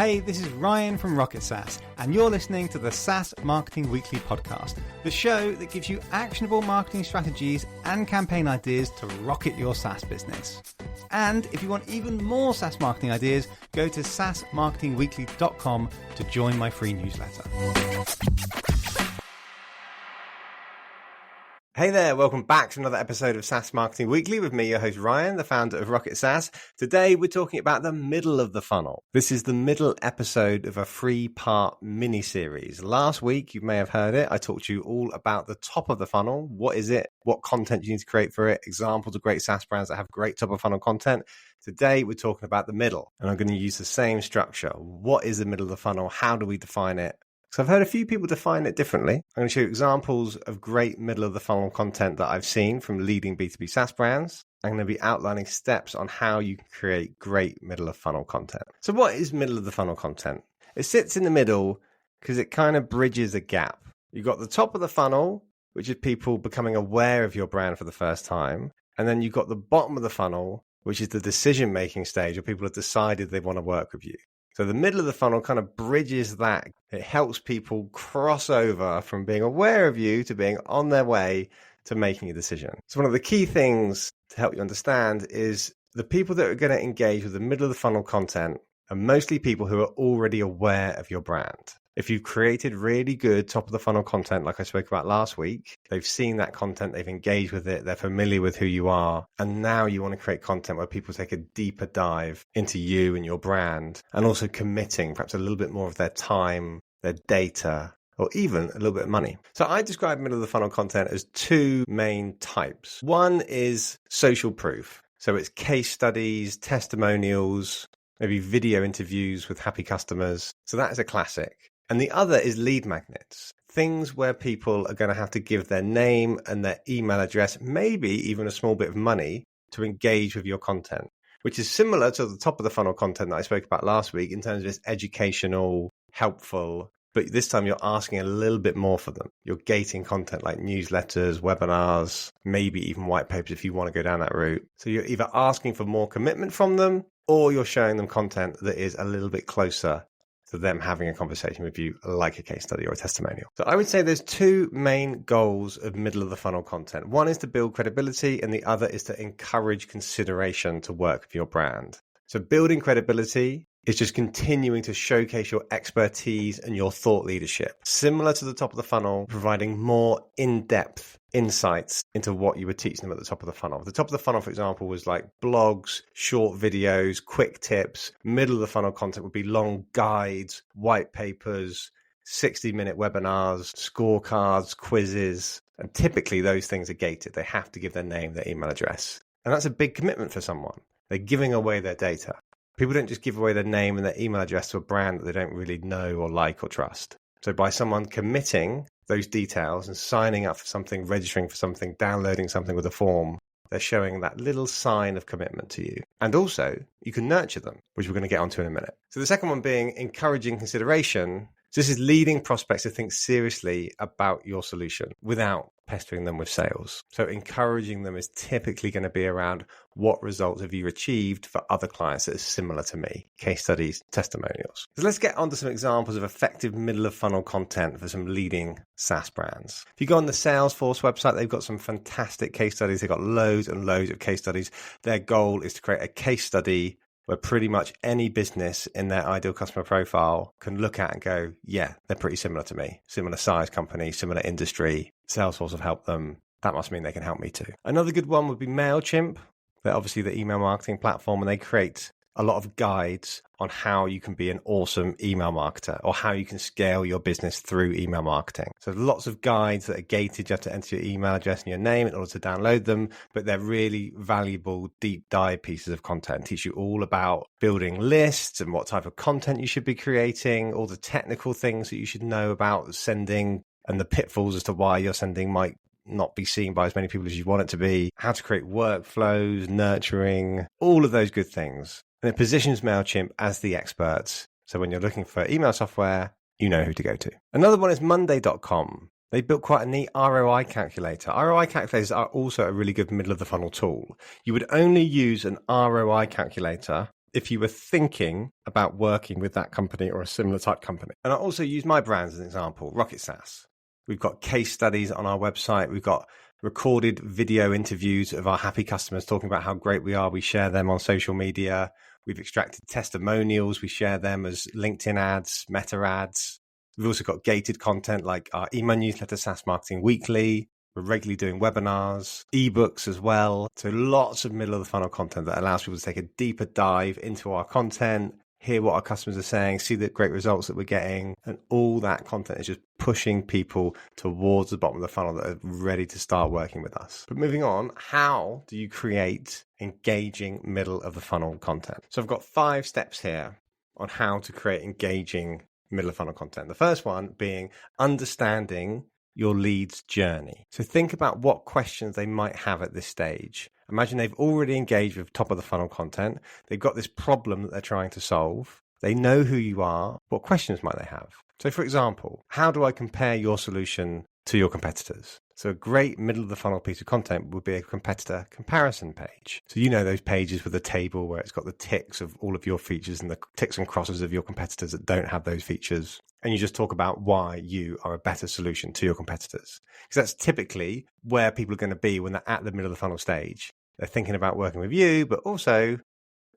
Hey, this is Ryan from Rocket SaaS, and you're listening to the SaaS Marketing Weekly podcast, the show that gives you actionable marketing strategies and campaign ideas to rocket your SaaS business. And if you want even more SaaS marketing ideas, go to saasmarketingweekly.com to join my free newsletter. Hey there, welcome back to another episode of SaaS Marketing Weekly with me, your host Ryan, the founder of Rocket SaaS. Today we're talking about the middle of the funnel. This is the middle episode of a 3-part mini-series. Last week, you may have heard it, I talked to you all about the top of the funnel. What is it? What content you need to create for it? Examples of great SaaS brands that have great top of funnel content. Today we're talking about the middle, and I'm going to use the same structure. What is the middle of the funnel? How do we define it? So I've heard a few people define it differently. I'm going to show you examples of great middle of the funnel content that I've seen from leading B2B SaaS brands. I'm going to be outlining steps on how you can create great middle of funnel content. So what is middle of the funnel content? It sits in the middle because it kind of bridges a gap. You've got the top of the funnel, which is people becoming aware of your brand for the first time. And then you've got the bottom of the funnel, which is the decision-making stage where people have decided they want to work with you. So the middle of the funnel kind of bridges that. It helps people cross over from being aware of you to being on their way to making a decision. So one of the key things to help you understand is the people that are going to engage with the middle of the funnel content are mostly people who are already aware of your brand. If you've created really good top of the funnel content, like I spoke about last week, they've seen that content, they've engaged with it, they're familiar with who you are. And now you want to create content where people take a deeper dive into you and your brand, and also committing perhaps a little bit more of their time, their data, or even a little bit of money. So I describe middle of the funnel content as 2 main types. One is social proof. So it's case studies, testimonials, maybe video interviews with happy customers. So that is a classic. And the other is lead magnets, things where people are going to have to give their name and their email address, maybe even a small bit of money to engage with your content, which is similar to the top of the funnel content that I spoke about last week in terms of it's educational, helpful, but this time you're asking a little bit more for them. You're gating content like newsletters, webinars, maybe even white papers if you want to go down that route. So you're either asking for more commitment from them, or you're showing them content that is a little bit closer to them having a conversation with you, like a case study or a testimonial. So I would say there's 2 main goals of middle of the funnel content. One is to build credibility, and the other is to encourage consideration to work with your brand. So building credibility is just continuing to showcase your expertise and your thought leadership. Similar to the top of the funnel, providing more in-depth insights into what you were teaching them at the top of the funnel. The top of the funnel, for example, was like blogs, short videos, quick tips. Middle of the funnel content would be long guides, white papers, 60-minute webinars, scorecards, quizzes. And typically those things are gated. They have to give their name, their email address. And that's a big commitment for someone. They're giving away their data. People don't just give away their name and their email address to a brand that they don't really know or like or trust. So by someone committing those details and signing up for something, registering for something, downloading something with a form, they're showing that little sign of commitment to you. And also, you can nurture them, which we're going to get onto in a minute. So the second one being encouraging consideration. So this is leading prospects to think seriously about your solution without pestering them with sales. So encouraging them is typically going to be around what results have you achieved for other clients that are similar to me, case studies, testimonials. So let's get onto some examples of effective middle of funnel content for some leading SaaS brands. If you go on the Salesforce website, they've got some fantastic case studies. They've got loads and loads of case studies. Their goal is to create a case study where pretty much any business in their ideal customer profile can look at and go, yeah, they're pretty similar to me. Similar size company, similar industry. Salesforce have helped them. That must mean they can help me too. Another good one would be MailChimp. They're obviously the email marketing platform, and they create a lot of guides on how you can be an awesome email marketer or how you can scale your business through email marketing. So lots of guides that are gated. You have to enter your email address and your name in order to download them, but they're really valuable deep dive pieces of content. Teach you all about building lists and what type of content you should be creating, all the technical things that you should know about sending and the pitfalls as to why your sending might not be seen by as many people as you want it to be, how to create workflows, nurturing, all of those good things. And it positions MailChimp as the experts. So when you're looking for email software, you know who to go to. Another one is Monday.com. They built quite a neat ROI calculator. ROI calculators are also a really good middle of the funnel tool. You would only use an ROI calculator if you were thinking about working with that company or a similar type company. And I also use my brand as an example, Rocket SaaS. We've got case studies on our website. We've got recorded video interviews of our happy customers talking about how great we are. We share them on social media. We've extracted testimonials. We share them as LinkedIn ads, Meta ads. We've also got gated content like our email newsletter, SaaS Marketing Weekly. We're regularly doing webinars, ebooks as well. So lots of middle of the funnel content that allows people to take a deeper dive into our content, hear what our customers are saying, see the great results that we're getting. And all that content is just pushing people towards the bottom of the funnel that are ready to start working with us. But moving on, how do you create engaging middle of the funnel content? So I've got 5 steps here on how to create engaging middle of funnel content. The first one being understanding your lead's journey. So think about what questions they might have at this stage. Imagine they've already engaged with top of the funnel content. They've got this problem that they're trying to solve. They know who you are. What questions might they have? So for example, how do I compare your solution to your competitors? So a great middle of the funnel piece of content would be a competitor comparison page. So you know those pages with a table where it's got the ticks of all of your features and the ticks and crosses of your competitors that don't have those features. And you just talk about why you are a better solution to your competitors. Because that's typically where people are going to be when they're at the middle of the funnel stage. They're thinking about working with you, but also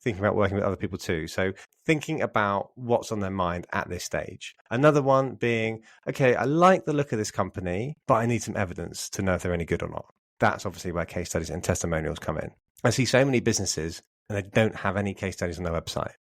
thinking about working with other people too. So thinking about what's on their mind at this stage. Another one being, okay, I like the look of this company, but I need some evidence to know if they're any good or not. That's obviously where case studies and testimonials come in. I see so many businesses and they don't have any case studies on their website.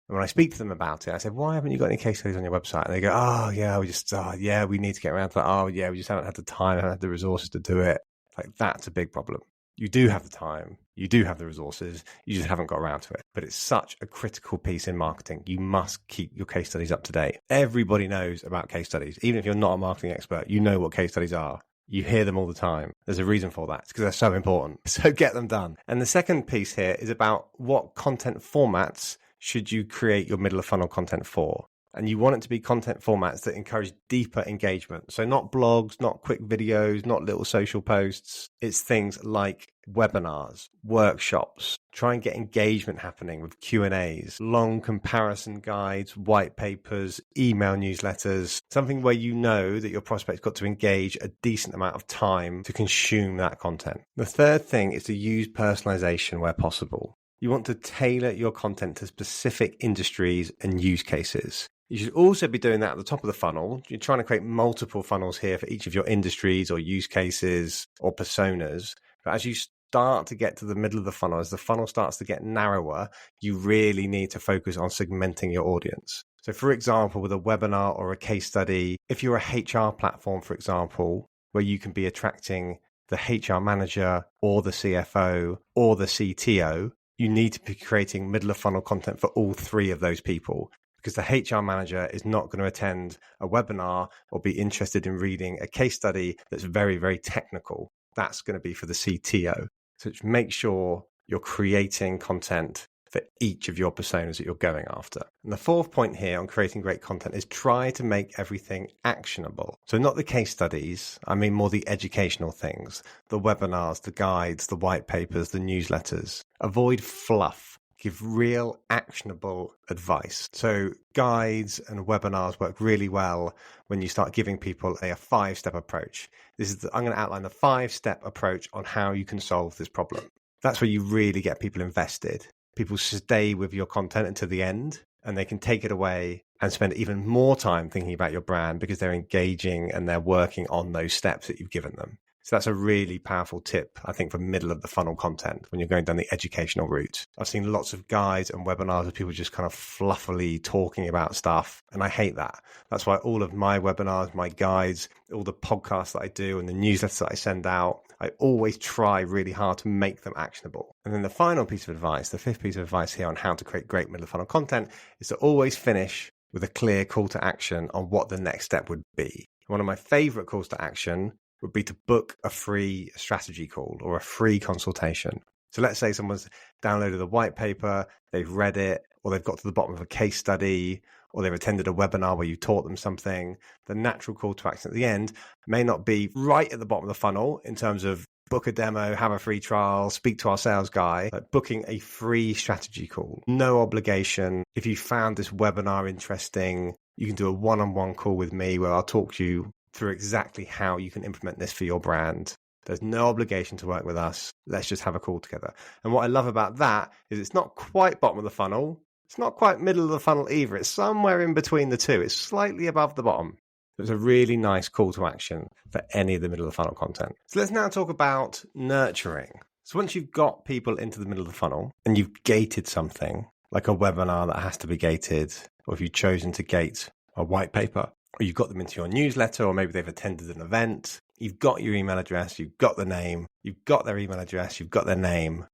And when I speak to them about it, I said, why haven't you got any case studies on your website? And they go, we need to get around to that. Oh, yeah, we just haven't had the time, haven't had the resources to do it. Like, that's a big problem. You do have the time, you do have the resources, you just haven't got around to it. But it's such a critical piece in marketing. You must keep your case studies up to date. Everybody knows about case studies. Even if you're not a marketing expert, you know what case studies are. You hear them all the time. There's a reason for that. It's because they're so important. So get them done. And the second piece here is about what content formats should you create your middle of funnel content for. And you want it to be content formats that encourage deeper engagement. So not blogs, not quick videos, not little social posts. It's things like webinars, workshops. Try and get engagement happening with Q&As, long comparison guides, white papers, email newsletters, something where you know that your prospect's got to engage a decent amount of time to consume that content. The third thing is to use personalization where possible. You want to tailor your content to specific industries and use cases. You should also be doing that at the top of the funnel. You're trying to create multiple funnels here for each of your industries or use cases or personas. But as you start to get to the middle of the funnel, as the funnel starts to get narrower, you really need to focus on segmenting your audience. So for example, with a webinar or a case study, if you're a HR platform, for example, where you can be attracting the HR manager or the CFO or the CTO, you need to be creating middle of funnel content for all 3 of those people, because the HR manager is not going to attend a webinar or be interested in reading a case study that's very, very technical. That's going to be for the CTO. So make sure you're creating content for each of your personas that you're going after. And the fourth point here on creating great content is try to make everything actionable. So not the case studies, I mean more the educational things, the webinars, the guides, the white papers, the newsletters. Avoid fluff. Give real actionable advice. So guides and webinars work really well when you start giving people a 5-step approach. I'm going to outline the 5-step approach on how you can solve this problem. That's where you really get people invested. People stay with your content until the end, and they can take it away and spend even more time thinking about your brand because they're engaging and they're working on those steps that you've given them. So that's a really powerful tip, I think, for middle of the funnel content when you're going down the educational route. I've seen lots of guides and webinars of people just kind of fluffily talking about stuff, and I hate that. That's why all of my webinars, my guides, all the podcasts that I do and the newsletters that I send out, I always try really hard to make them actionable. And then the final piece of advice, the 5th piece of advice here on how to create great middle of funnel content, is to always finish with a clear call to action on what the next step would be. One of my favorite calls to action would be to book a free strategy call or a free consultation. So let's say someone's downloaded the white paper, they've read it, or they've got to the bottom of a case study, or they've attended a webinar where you taught them something. The natural call to action at the end may not be right at the bottom of the funnel in terms of book a demo, have a free trial, speak to our sales guy, like booking a free strategy call, no obligation. If you found this webinar interesting, you can do a one-on-one call with me where I'll talk to you through exactly how you can implement this for your brand. There's no obligation to work with us. Let's just have a call together. And what I love about that is it's not quite bottom of the funnel. It's not quite middle of the funnel either. It's somewhere in between the two. It's slightly above the bottom. It's a really nice call to action for any of the middle of the funnel content. So let's now talk about nurturing. So once you've got people into the middle of the funnel and you've gated something, like a webinar that has to be gated, or if you've chosen to gate a white paper, or you've got them into your newsletter, or maybe they've attended an event, you've got your email address, you've got the name, you've got their email address, you've got their name.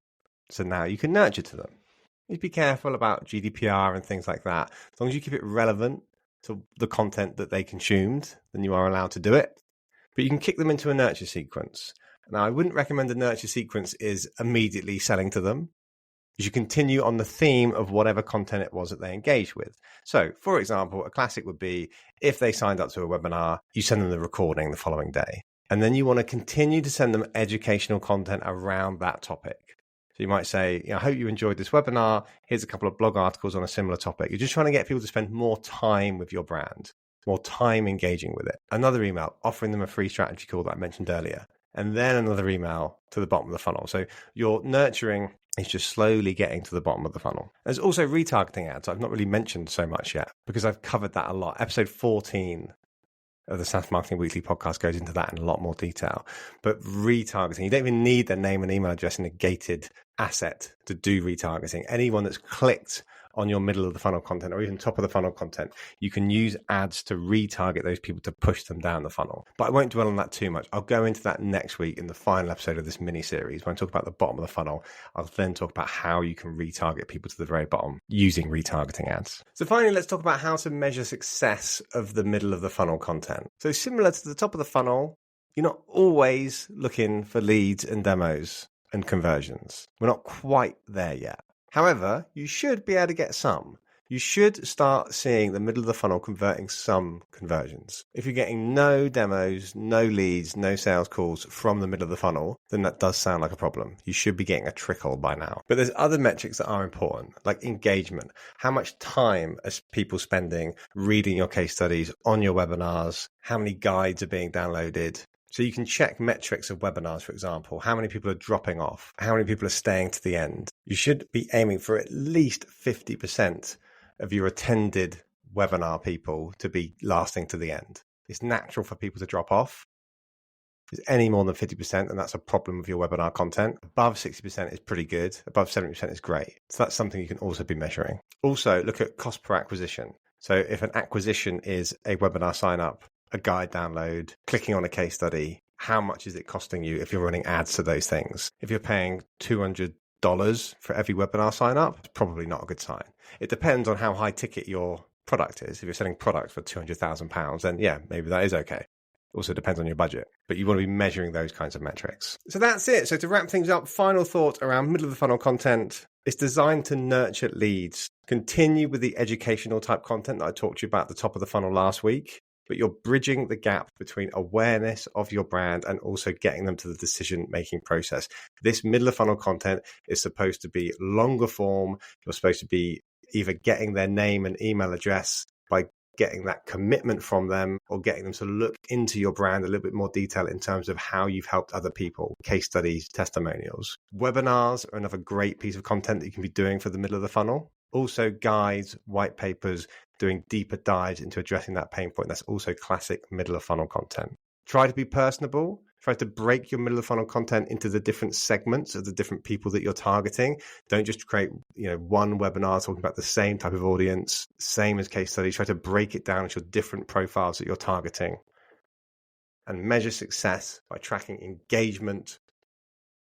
So now you can nurture to them. You be careful about GDPR and things like that. As long as you keep it relevant to the content that they consumed, then you are allowed to do it. But you can kick them into a nurture sequence. Now, I wouldn't recommend the nurture sequence is immediately selling to them. You should continue on the theme of whatever content it was that they engaged with. So, for example, a classic would be if they signed up to a webinar, you send them the recording the following day. And then you want to continue to send them educational content around that topic. So you might say, I hope you enjoyed this webinar. Here's a couple of blog articles on a similar topic. You're just trying to get people to spend more time with your brand, more time engaging with it. Another email offering them a free strategy call that I mentioned earlier. And then another email to the bottom of the funnel. So your nurturing is just slowly getting to the bottom of the funnel. There's also retargeting ads. I've not really mentioned so much yet because I've covered that a lot. Episode 14 of the SaaS Marketing Weekly podcast goes into that in a lot more detail. But retargeting, you don't even need their name and email address in a gated asset to do retargeting. Anyone that's clicked on your middle of the funnel content or even top of the funnel content, you can use ads to retarget those people to push them down the funnel. But I won't dwell on that too much. I'll go into that next week in the final episode of this mini series. When I talk about the bottom of the funnel, I'll then talk about how you can retarget people to the very bottom using retargeting ads. So finally, let's talk about how to measure success of the middle of the funnel content. So similar to the top of the funnel, you're not always looking for leads and demos and conversions. We're not quite there yet. However, you should be able to get some. You should start seeing the middle of the funnel converting some conversions. If you're getting no demos, no leads, no sales calls from the middle of the funnel, then that does sound like a problem. You should be getting a trickle by now. But there's other metrics that are important, like engagement. How much time are people spending reading your case studies on your webinars? How many guides are being downloaded? So you can check metrics of webinars, for example, how many people are dropping off, how many people are staying to the end. You should be aiming for at least 50% of your attended webinar people to be lasting to the end. It's natural for people to drop off. If it's any more than 50%, then that's a problem with your webinar content. Above 60% is pretty good. Above 70% is great. So that's something you can also be measuring. Also, look at cost per acquisition. So if an acquisition is a webinar sign up, a guide download, clicking on a case study, how much is it costing you if you're running ads to those things? If you're paying $200 for every webinar sign up, it's probably not a good sign. It depends on how high ticket your product is. If you're selling products for £200,000, then yeah, maybe that is okay. Also depends on your budget, but you want to be measuring those kinds of metrics. So that's it. So to wrap things up, final thought around middle of the funnel content. It's designed to nurture leads. Continue with the educational type content that I talked to you about at the top of the funnel last week. But you're bridging the gap between awareness of your brand and also getting them to the decision-making process. This middle of funnel content is supposed to be longer form. You're supposed to be either getting their name and email address by getting that commitment from them or getting them to look into your brand a little bit more detail in terms of how you've helped other people, case studies, testimonials. Webinars are another great piece of content that you can be doing for the middle of the funnel. Also guides, white papers, doing deeper dives into addressing that pain point. That's also classic middle of funnel content. Try to be personable. Try to break your middle of funnel content into the different segments of the different people that you're targeting. Don't just create, one webinar talking about the same type of audience, same as case studies. Try to break it down into different profiles that you're targeting and measure success by tracking engagement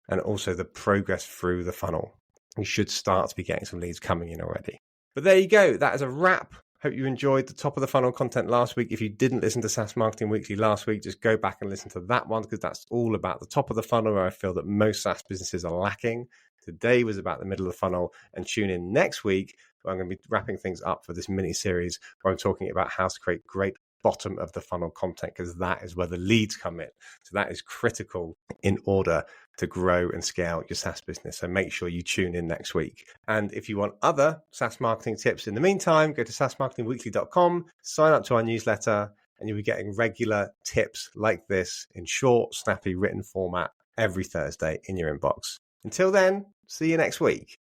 and also the progress through the funnel. You should start to be getting some leads coming in already. But there you go. That is a wrap. Hope you enjoyed the top of the funnel content last week. If you didn't listen to SaaS Marketing Weekly last week, just go back and listen to that one because that's all about the top of the funnel where I feel that most SaaS businesses are lacking. Today was about the middle of the funnel, and tune in next week where I'm going to be wrapping things up for this mini series where I'm talking about how to create great bottom of the funnel content, because that is where the leads come in. So that is critical in order to grow and scale your SaaS business. So make sure you tune in next week. And if you want other SaaS marketing tips in the meantime, go to saasmarketingweekly.com, sign up to our newsletter, and you'll be getting regular tips like this in short, snappy written format every Thursday in your inbox. Until then, see you next week.